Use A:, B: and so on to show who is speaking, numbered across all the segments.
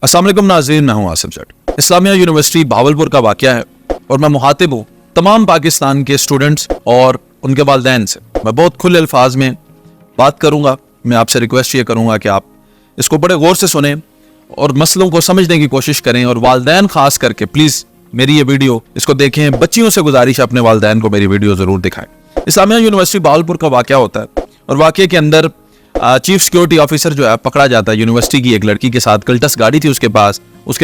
A: अस्सलाम वालेकुम नाज़रीन, मैं हूं आसिफ जट। इस्लामिया यूनिवर्सिटी भावलपुर का वाक़या है और मैं मुखातिब हूं तमाम पाकिस्तान के स्टूडेंट्स और उनके वालिदैन से। मैं बहुत खुले अल्फाज में बात करूंगा। मैं आपसे रिक्वेस्ट ये करूंगा कि आप इसको बड़े गौर से सुने और मसलों को समझने की कोशिश करें, और वालिदैन खास करके प्लीज़ मेरी ये वीडियो इसको देखें। बच्चियों से गुजारिश है अपने वालिदैन को मेरी वीडियो ज़रूर दिखाएं। इस्लामिया यूनिवर्सिटी भावलपुर का वाक़या होता है और वाक़े के अंदर चीफ सिक्योरिटी ऑफिसर जो है पकड़ा जाता है यूनिवर्सिटी की एक लड़की के साथ। कल्टस गाड़ी थी उसके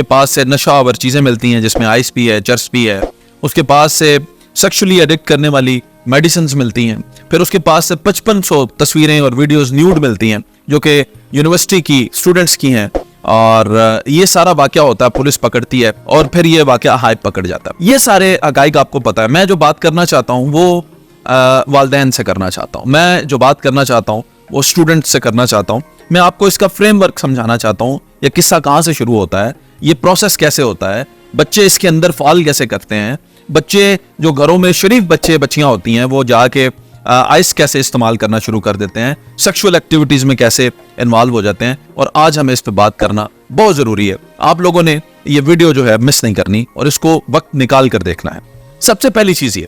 A: पास से नशा आवर चीज़ें मिलती हैं जिसमें आइस भी है, चर्स भी है। उसके पास से सेक्सुअली एडिक्ट करने वाली मेडिसिन मिलती हैं। फिर उसके पास से 5500 तस्वीरें और वीडियोस न्यूड मिलती हैं जो कि यूनिवर्सिटी की स्टूडेंट्स की हैं। और ये सारा वाक़या होता है, पुलिस पकड़ती है और फिर ये वाक़या हाइप पकड़ जाता है। ये सारे हक़ाइक़ आपको पता है। मैं जो बात करना चाहता हूँ वो वालिदैन से करना चाहता हूँ। मैं जो बात करना चाहता हूँ वो स्टूडेंट से करना चाहता हूँ। मैं आपको इसका फ्रेमवर्क समझाना चाहता हूँ। ये किस्सा कहाँ से शुरू होता है, ये प्रोसेस कैसे होता है, बच्चे इसके अंदर फॉल कैसे करते हैं, बच्चे जो घरों में शरीफ बच्चियाँ होती हैं वो जाके आइस कैसे इस्तेमाल करना शुरू कर देते हैं, सेक्सुअल एक्टिविटीज़ में कैसे इन्वॉल्व हो जाते हैं। और आज हमें इस पर बात करना बहुत ज़रूरी है। आप लोगों ने ये वीडियो जो है मिस नहीं करनी और इसको वक्त निकाल कर देखना है। सबसे पहली चीज़ ये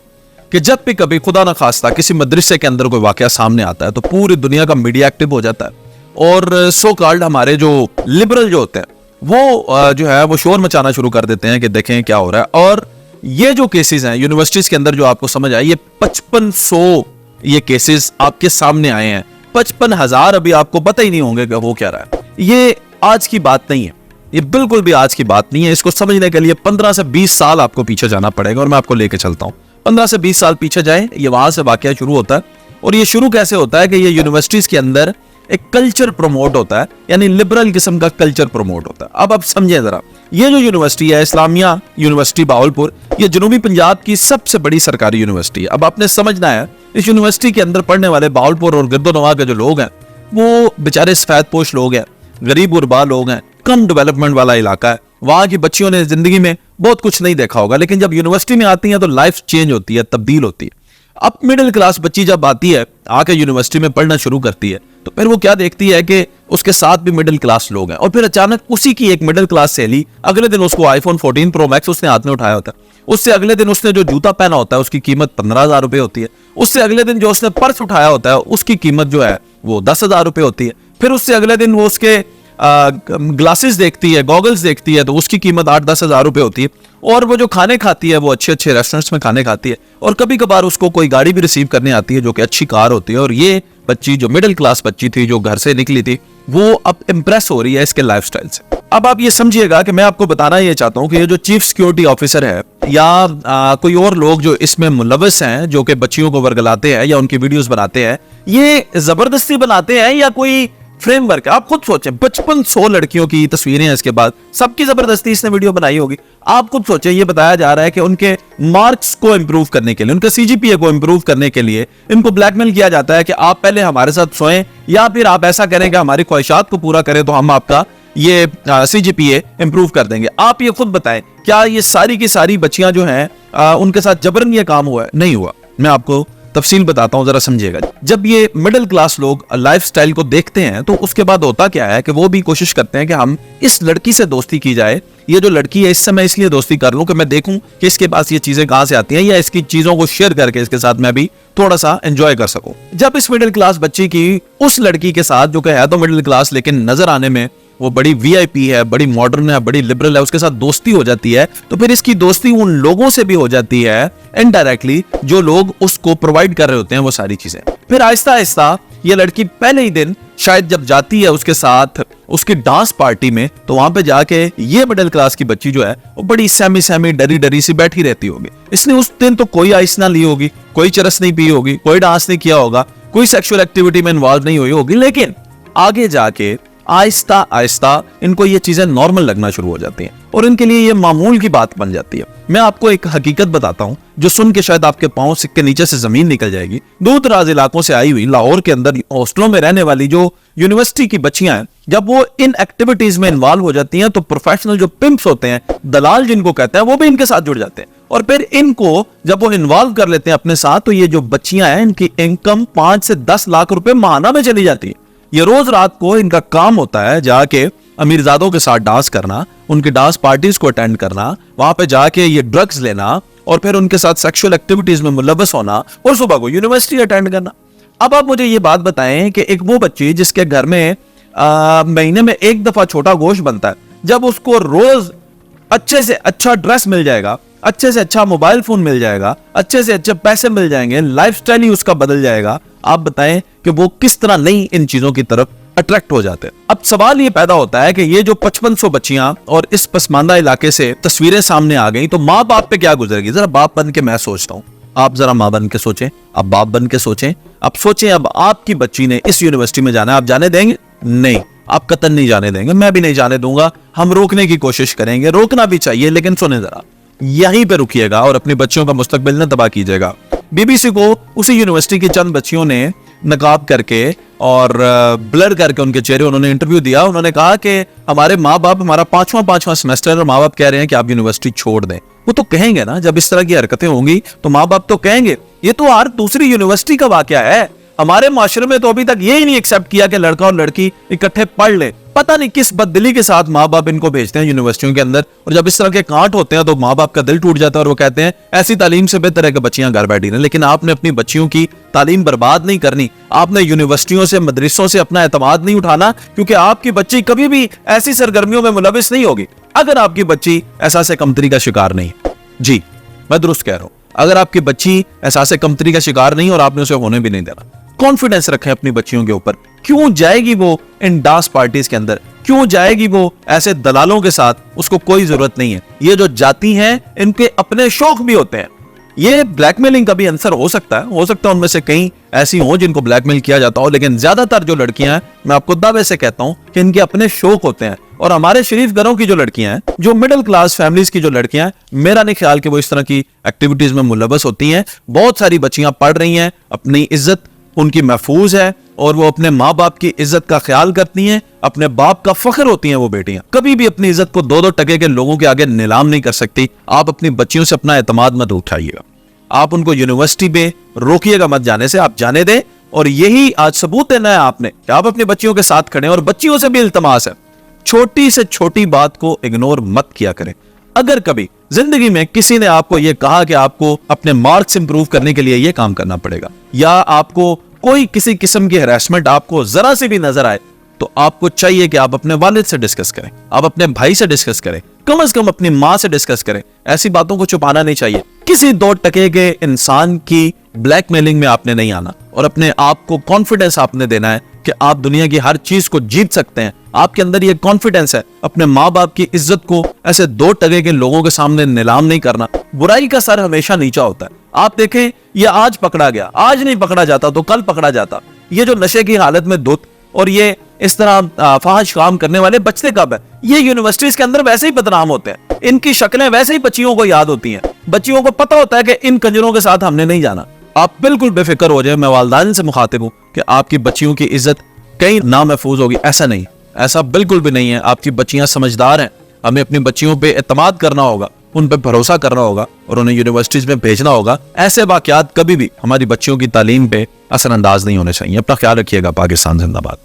A: कि जब भी कभी खुदा न खास्ता किसी मदरसे के अंदर कोई वाक़या सामने आता है तो पूरी दुनिया का मीडिया एक्टिव हो जाता है और सो कॉल्ड हमारे जो लिबरल जो होते हैं वो जो है वो शोर मचाना शुरू कर देते हैं कि देखें क्या हो रहा है। और ये जो केसेस हैं यूनिवर्सिटीज़ के अंदर जो आपको समझ आए, ये 5500 ये केसेस आपके सामने आए हैं। 55,000 अभी आपको पता ही नहीं होंगे कि हो क्या रहा है। ये आज की बात नहीं है, ये बिल्कुल भी आज की बात नहीं है। इसको समझने के लिए 15 से 20 साल आपको पीछे जाना पड़ेगा और मैं आपको लेके चलता हूँ। 15 से 20 साल पीछे जाए, ये वहां से वाकया शुरू होता है। और ये शुरू कैसे होता है कि ये यूनिवर्सिटीज के अंदर एक कल्चर प्रमोट होता है, यानी लिबरल किस्म का कल्चर प्रमोट होता है। अब आप समझे जरा, ये जो यूनिवर्सिटी है इस्लामिया यूनिवर्सिटी भावलपुर, ये जनूबी पंजाब की सबसे बड़ी सरकारी यूनिवर्सिटी है। अब आपने समझना है इस यूनिवर्सिटी के अंदर पढ़ने वाले भावलपुर और गिरदोनवा के जो लोग हैं वो बेचारे सफेद पोश लोग हैं, गरीब गुरबा लोग हैं, कम डेवलपमेंट वाला इलाका है। वहां की बच्चियों ने जिंदगी में बहुत कुछ नहीं देखा होगा, लेकिन जब यूनिवर्सिटी में आती हैं तो लाइफ चेंज होती है, तब्दील होती है। अब मिडिल क्लास बच्ची जब आती है, आके यूनिवर्सिटी में पढ़ना शुरू करती है, तो फिर वो क्या देखती है कि उसके साथ भी मिडिल क्लास लोग हैं। और फिर अचानक उसी की एक मिडिल क्लास सहेली, अगले दिन उसको आईफोन 14 प्रो मैक्स उसने हाथ में उठाया होता है। उससे अगले दिन उसने जो जूता पहना होता है उसकी कीमत 15,000 रुपए होती है। उससे अगले दिन जो उसने पर्स उठाया होता है उसकी कीमत जो है वो 10,000 रुपए होती है। फिर उससे अगले दिन वो उसके ग्लासेस देखती है, गॉगल्स देखती है, तो उसकी कीमत 8-10 हजार रुपए होती है। और वो जो खाने खाती है वो अच्छे अच्छे रेस्टोरेंट्स में खाने खाती है और कभी कभार उसको कोई गाड़ी भी रिसीव करने आती है जो कि अच्छी कार होती है। और ये बच्ची जो मिडिल क्लास बच्ची थी जो घर से निकली थी वो अब इंप्रेस हो रही है इसके लाइफस्टाइल से। अब आप ये समझिएगा कि मैं आपको बताना ये चाहता हूँ कि ये जो चीफ सिक्योरिटी ऑफिसर है या कोई और लोग जो इसमें मुलव्वस हैं, जो कि बच्चियों को वर्गलाते हैं या उनकी वीडियोस बनाते हैं, ये जबरदस्ती बनाते हैं या कोई फ्रेमवर्क है। आप खुद सोचें, 5500 लड़कियों की तस्वीरें हैं, इसके बाद सबकी जबरदस्ती इसने वीडियो बनाई होगी। आप खुद सोचें, ये बताया जा रहा है कि उनके मार्क्स को इंप्रूव करने के लिए, उनके सीजीपीए को इंप्रूव करने के लिए इनको ब्लैकमेल किया जाता है कि आप पहले हमारे साथ सोएं या फिर आप ऐसा करें कि हमारी ख्वाहिशात को पूरा करें तो हम आपका ये सीजीपीए इंप्रूव कर देंगे। आप ये खुद बताएं, क्या ये सारी की सारी बच्चियां जो हैं उनके साथ जबरन ये काम हुआ है? नहीं हुआ। मैं आपको तफसील बताता हूं, जरा समझिएगा। जब ये मिडिल क्लास लोग लाइफस्टाइल को देखते हैं तो उसके बाद होता क्या है कि वो भी कोशिश करते हैं कि हम इस लड़की से दोस्ती की जाए। ये जो लड़की है इससे मैं इसलिए दोस्ती कर लूं कि मैं देखूं कि इसके पास ये चीजें कहां से आती हैं या इसकी चीजों को शेयर करके इसके साथ मैं भी थोड़ा सा एंजॉय कर सकूं। जब इस मिडिल क्लास बच्ची की उस लड़की के साथ, जो कि है तो मिडिल क्लास लेकिन नजर आने में वो बड़ी वीआईपी है, बड़ी मॉडर्न है, बड़ी लिबरल है, उसके साथ दोस्ती हो जाती है, तो फिर इसकी दोस्ती उन लोगों से भी हो जाती है इनडायरेक्टली जो लोग उसको प्रोवाइड कर रहे होते हैं वो सारी चीजें। फिर आहिस्ता आहिस्ता ये लड़की पहले ही दिन शायद जब जाती है उसके साथ उसकी डांस पार्टी में, तो वहां पे जाके ये मिडिल क्लास की बच्ची जो है वो बड़ी सहमी डरी डरी सी बैठी रहती होगी। इसने उस दिन तो कोई आइस ना ली होगी, कोई चरस नहीं पी होगी, कोई डांस नहीं किया होगा, कोई सेक्सुअल एक्टिविटी में इन्वॉल्व नहीं हुई होगी, लेकिन आगे जाके आहिस्ता आहिस्ता इनको ये चीजें नॉर्मल लगना शुरू हो जाती हैं और इनके लिए ये मामूल की बात बन जाती है। मैं आपको एक हकीकत बताता हूं जो सुन के शायद आपके पांव के नीचे से जमीन निकल जाएगी। दूर दराज इलाकों से आई हुई लाहौर के अंदर हॉस्टलों में रहने वाली जो यूनिवर्सिटी की बच्चियां हैं, जब वो इन एक्टिविटीज में इन्वॉल्व हो जाती हैं तो प्रोफेशनल जो पिम्प्स होते हैं, दलाल जिनको कहते हैं, वो भी इनके साथ जुड़ जाते हैं। और फिर इनको जब वो इन्वॉल्व कर लेते हैं अपने साथ, तो ये जो बच्चियां हैं इनकी इनकम 5 से 10 लाख रुपए माहाना में चली जाती है। ये रोज रात को इनका काम होता है जाके अमीरजादों के साथ डांस करना, उनकी डांस पार्टीज को अटेंड करना, वहां पे जाके ये ड्रग्स लेना और फिर उनके साथ सेक्सुअल एक्टिविटीज में मुलव्वस होना और सुबह को यूनिवर्सिटी अटेंड करना। अब आप मुझे ये बात बताएं कि एक वो बच्ची जिसके घर में महीने में एक दफा छोटा गोश्त बनता है, जब उसको रोज अच्छे से अच्छा ड्रेस मिल जाएगा, अच्छे से अच्छा मोबाइल फोन मिल जाएगा, अच्छे से अच्छे पैसे मिल जाएंगे, लाइफस्टाइल ही उसका बदल जाएगा, आप बताएं कि वो किस तरह नई इन चीजों की तरफ अट्रैक्ट हो जाते हैं। अब सवाल ये पैदा होता है कि ये जो 5500 बच्चियां और इस पसमानदा इलाके से तस्वीरें सामने आ गई, तो माँ बाप पे क्या गुजरेगी? जरा बाप बन के मैं सोचता हूँ, आप जरा माँ बन के सोचें, आप बाप बन के सोचें, अब सोचें अब आपकी बच्ची ने इस यूनिवर्सिटी में जाना है, आप जाने देंगे? नहीं, आप कतई नहीं जाने देंगे, मैं भी नहीं जाने दूंगा। हम रोकने की कोशिश करेंगे, रोकना भी चाहिए, लेकिन सुने जरा, यहीं पे रुकिएगा और अपनी बच्चियों का मुस्तकबिल न तबाह कीजिएगा। बीबीसी को उसी यूनिवर्सिटी की चंद बच्चियों ने नकाब करके और ब्लर करके उनके चेहरे उन्होंने इंटरव्यू दिया। उन्होंने कहा कि हमारे माँ बाप, हमारा पांचवा सेमेस्टर और माँ बाप कह रहे हैं कि आप यूनिवर्सिटी छोड़ दें। वो तो कहेंगे ना, जब इस तरह की हरकतें होंगी तो माँ बाप तो कहेंगे। ये तो हर दूसरी यूनिवर्सिटी का वाकया है। हमारे माशरे में तो अभी तक ये ही नहीं एक्सेप्ट किया कि लड़का और लड़की इकट्ठे पढ़ ले। पता नहीं किस बददिली के साथ माँ बाप इनको भेजते हैं यूनिवर्सिटियों के अंदर, और जब इस तरह के कांट होते हैं तो माँ बाप का दिल टूट जाता है और वो कहते हैं ऐसी तालीम से बेहतर है कि बच्चियां घर बैठी रहें। लेकिन आपने अपनी बच्चियों की तालीम बर्बाद नहीं करनी, आपने यूनिवर्सिटियों से, मदरसों से अपना एतमाद नहीं उठाना, क्योंकि आपकी बच्ची कभी भी ऐसी सरगर्मियों में मुलविस नहीं होगी अगर आपकी बच्ची एहसास कमतरी का शिकार नहीं। जी, मैं दुरुस्त कह रहा हूं, अगर आपकी बच्ची एहसास कमतरी का शिकार नहीं और आपने उसे होने भी नहीं देना। कॉन्फिडेंस रखें अपनी बच्चियों के ऊपर। क्यों जाएगी वो इन डांस पार्टीज के अंदर, क्यों जाएगी वो ऐसे दलालों के साथ? उसको कोई जरूरत नहीं है। ये जो जाती हैं इनके अपने शौक भी होते हैं। ये ब्लैकमेलिंग का भी आंसर हो सकता है उनमें से कई ऐसी हो जिनको ब्लैकमेल किया जाता हो, लेकिन ज्यादातर जो लड़कियां हैं, मैं आपको दावे से कहता हूं कि इनके अपने शौक होते हैं। और हमारे शरीफ घरों की जो लड़कियां हैं, जो मिडिल क्लास फैमिलीज की जो लड़कियां हैं, मेरा नहीं ख्याल कि वो इस तरह की एक्टिविटीज में मुलव्वस होती हैं। बहुत सारी बच्चियां पढ़ रही हैं, अपनी इज्जत उनकी महफूज है और वो अपने माँ बाप की इज्जत का ख्याल करती हैं, अपने बाप का फख्र होती हैं। वो बेटियां कभी भी अपनी इज्जत को 2-2 टके के लोगों के आगे नीलाम नहीं कर सकती। आप अपनी बच्चियों से अपना एतमाद मत उठाइएगा, आप उनको यूनिवर्सिटी में रोकिएगा मत जाने से, आप जाने दें। और यही आज सबूत देना है आपने कि आप अपनी बच्चियों के साथ खड़े हैं। और बच्चियों से भी इल्तमास है, छोटी से छोटी बात को इग्नोर मत किया करें। अगर कभी जिंदगी में किसी ने आपको यह कहा कि आपको अपने मार्क्स इंप्रूव करने के लिए यह काम करना पड़ेगा, या आपको कोई किसी किस्म की हैरेसमेंट आपको जरा से भी नजर आए, तो आपको चाहिए कि आप अपने वालिद से डिस्कस करें, आप अपने भाई से डिस्कस करें, कम से कम अपनी माँ से डिस्कस करें। ऐसी बातों को छुपाना नहीं चाहिए। किसी 2 टके के इंसान की ब्लैकमेलिंग में आपने नहीं आना और अपने आप को कॉन्फिडेंस आपने देना है कि आप दुनिया की हर चीज को जीत सकते हैं। आपके अंदर ये कॉन्फिडेंस है। अपने माँ बाप की इज्जत को ऐसे 2 टके के लोगों के सामने नीलाम नहीं करना। बुराई का सर हमेशा नीचा होता है। आप देखें, ये आज पकड़ा गया, आज नहीं पकड़ा जाता तो कल पकड़ा जाता। ये जो नशे की हालत में धुत और ये इस तरह फाहिश काम करने वाले बचते कब है? ये यूनिवर्सिटीज के अंदर वैसे ही बदनाम होते हैं, इनकी शक्लें वैसे ही बच्चियों को याद होती हैं। बच्चियों को पता होता है कि इन कंजरों के साथ हमने नहीं जाना। आप बिल्कुल बेफिक्र हो जाए, मैं वालिदैन से मुखातिब हूं कि आपकी बच्चियों की इज्जत कहीं ना महफूज होगी। ऐसा नहीं, ऐसा बिल्कुल भी नहीं है। आपकी बच्चियां समझदार हैं। हमें अपनी बच्चियों पे एतमाद करना होगा, उन पे भरोसा करना होगा और उन्हें यूनिवर्सिटीज में भेजना होगा। ऐसे वाकयात कभी भी हमारी बच्चियों की तालीम पे असरअंदाज नहीं होने चाहिए। अपना ख्याल रखिएगा। पाकिस्तान जिंदाबाद।